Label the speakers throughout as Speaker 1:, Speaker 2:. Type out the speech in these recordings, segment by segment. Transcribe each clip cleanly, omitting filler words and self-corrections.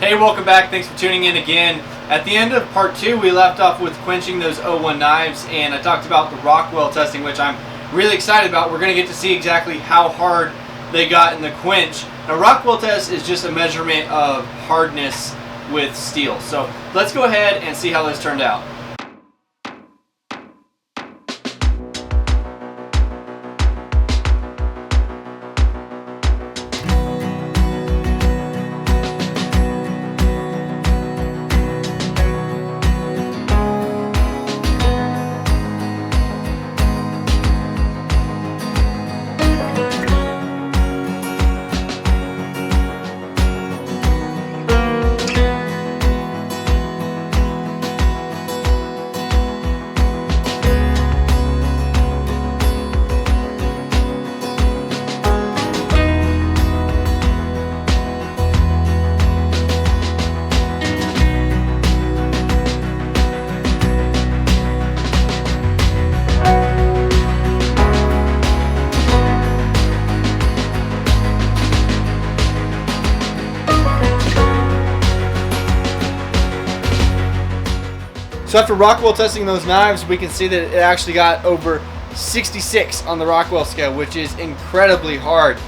Speaker 1: Hey, welcome back. Thanks for tuning in again. At the end of part 2, we left off with quenching those 01 knives, and I talked about the Rockwell testing, which I'm really excited about. We're going to get to see exactly how hard they got in the quench. Now, Rockwell test is just a measurement of hardness with steel. So let's go ahead and see how this turned out. So after Rockwell testing those knives, we can see that it actually got over 66 on the Rockwell scale, which is incredibly hard.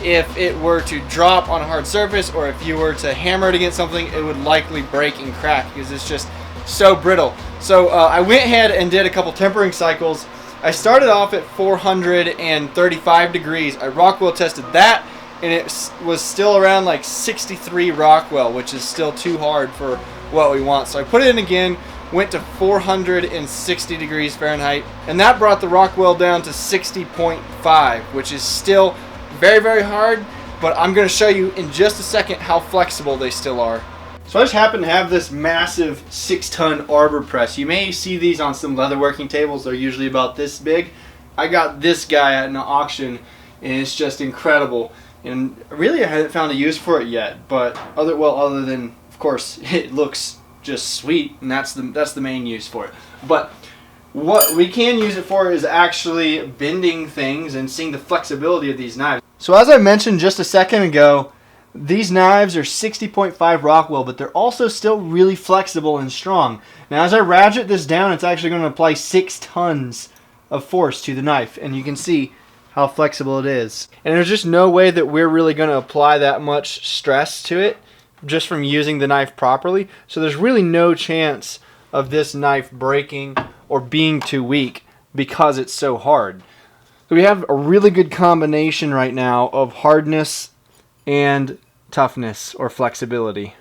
Speaker 1: If it were to drop on a hard surface, or if you were to hammer it against something, it would likely break and crack because it's just so brittle. So I went ahead and did a couple tempering cycles. I started off at 435 degrees. I Rockwell tested that, and it was still around like 63 Rockwell, which is still too hard for what we want. So I put it in again, went to 460 degrees Fahrenheit, and that brought the Rockwell down to 60.5, which is still very, very hard, but I'm going to show you in just a second how flexible they still are. So I just happen to have this massive 6-ton arbor press. You may see these on some leatherworking tables. They're usually about this big. I got this guy at an auction, and it's just incredible. And really, I haven't found a use for it yet, but other than, of course, it looks just sweet, and that's the main use for it. But what we can use it for is actually bending things and seeing the flexibility of these knives. So as I mentioned just a second ago, these knives are 60.5 Rockwell, but they're also still really flexible and strong. Now as I ratchet this down, it's actually going to apply 6 tons of force to the knife, and you can see how flexible it is. And there's just no way that we're really going to apply that much stress to it just from using the knife properly. So there's really no chance of this knife breaking or being too weak because it's so hard. So we have a really good combination right now of hardness and toughness or flexibility.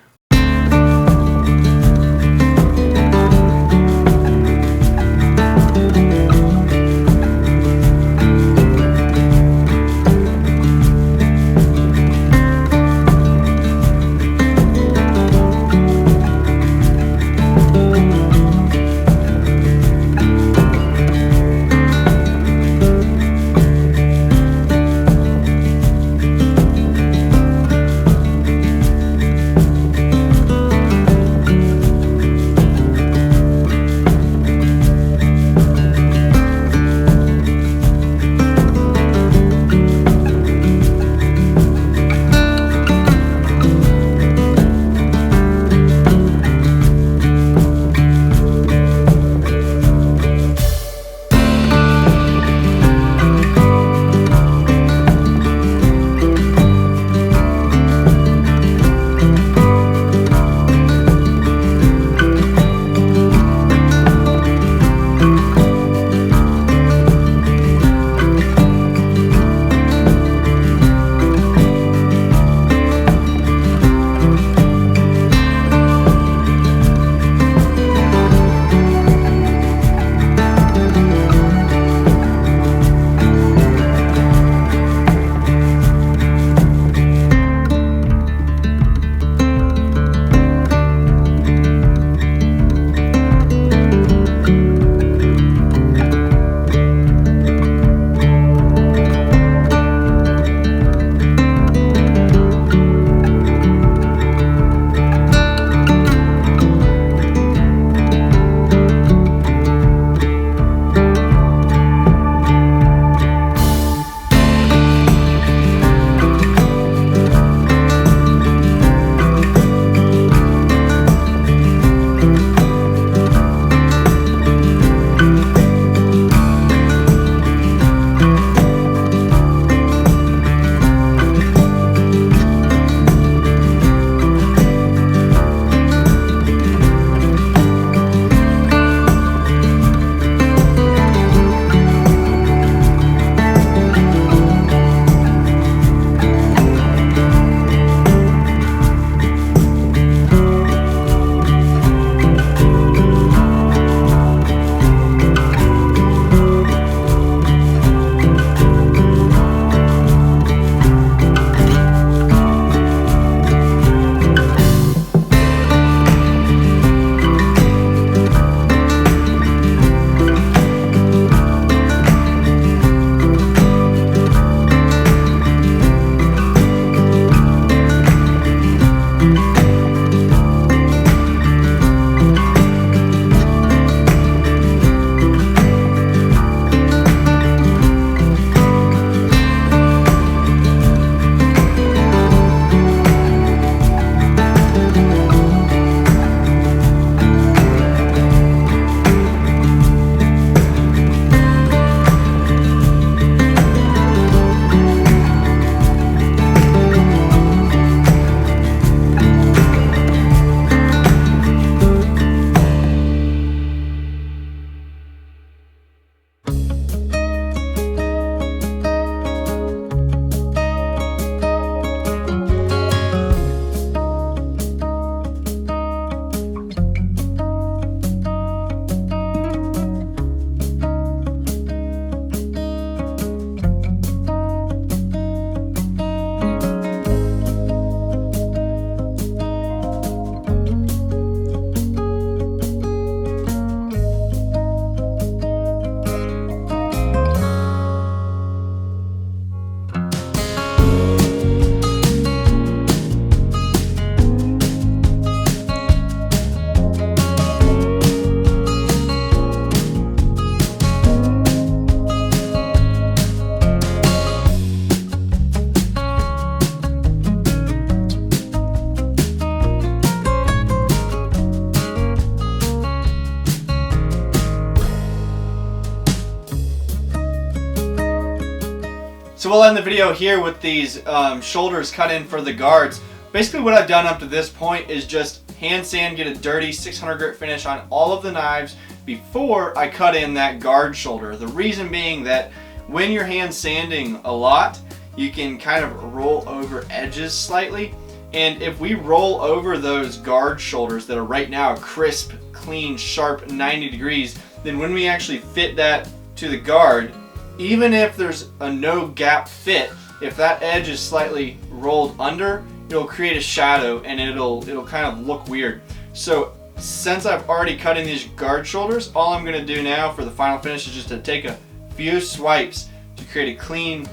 Speaker 1: So we'll end the video here with these shoulders cut in for the guards. Basically what I've done up to this point is just hand sand, get a dirty 600 grit finish on all of the knives before I cut in that guard shoulder. The reason being that when you're hand sanding a lot, you can kind of roll over edges slightly. And if we roll over those guard shoulders that are right now crisp, clean, sharp 90 degrees, then when we actually fit that to the guard, even if there's a no gap fit, if that edge is slightly rolled under, it'll create a shadow and it'll kind of look weird. So since I've already cut in these guard shoulders, all I'm gonna do now for the final finish is just to take a few swipes to create a clean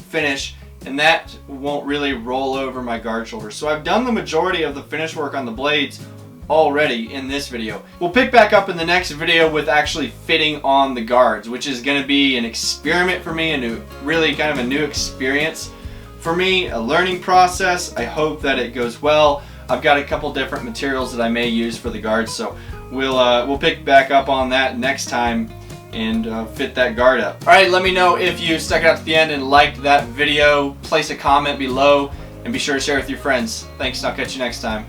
Speaker 1: finish, and that won't really roll over my guard shoulders. So I've done the majority of the finish work on the blades already in this video. We'll pick back up in the next video with actually fitting on the guards, which is going to be an experiment for me, really kind of a new experience for me, a learning process. I hope that it goes well. I've got a couple different materials that I may use for the guards, so we'll pick back up on that next time and fit that guard up. Alright, let me know if you stuck it out to the end and liked that video. Place a comment below and be sure to share with your friends. Thanks, and I'll catch you next time.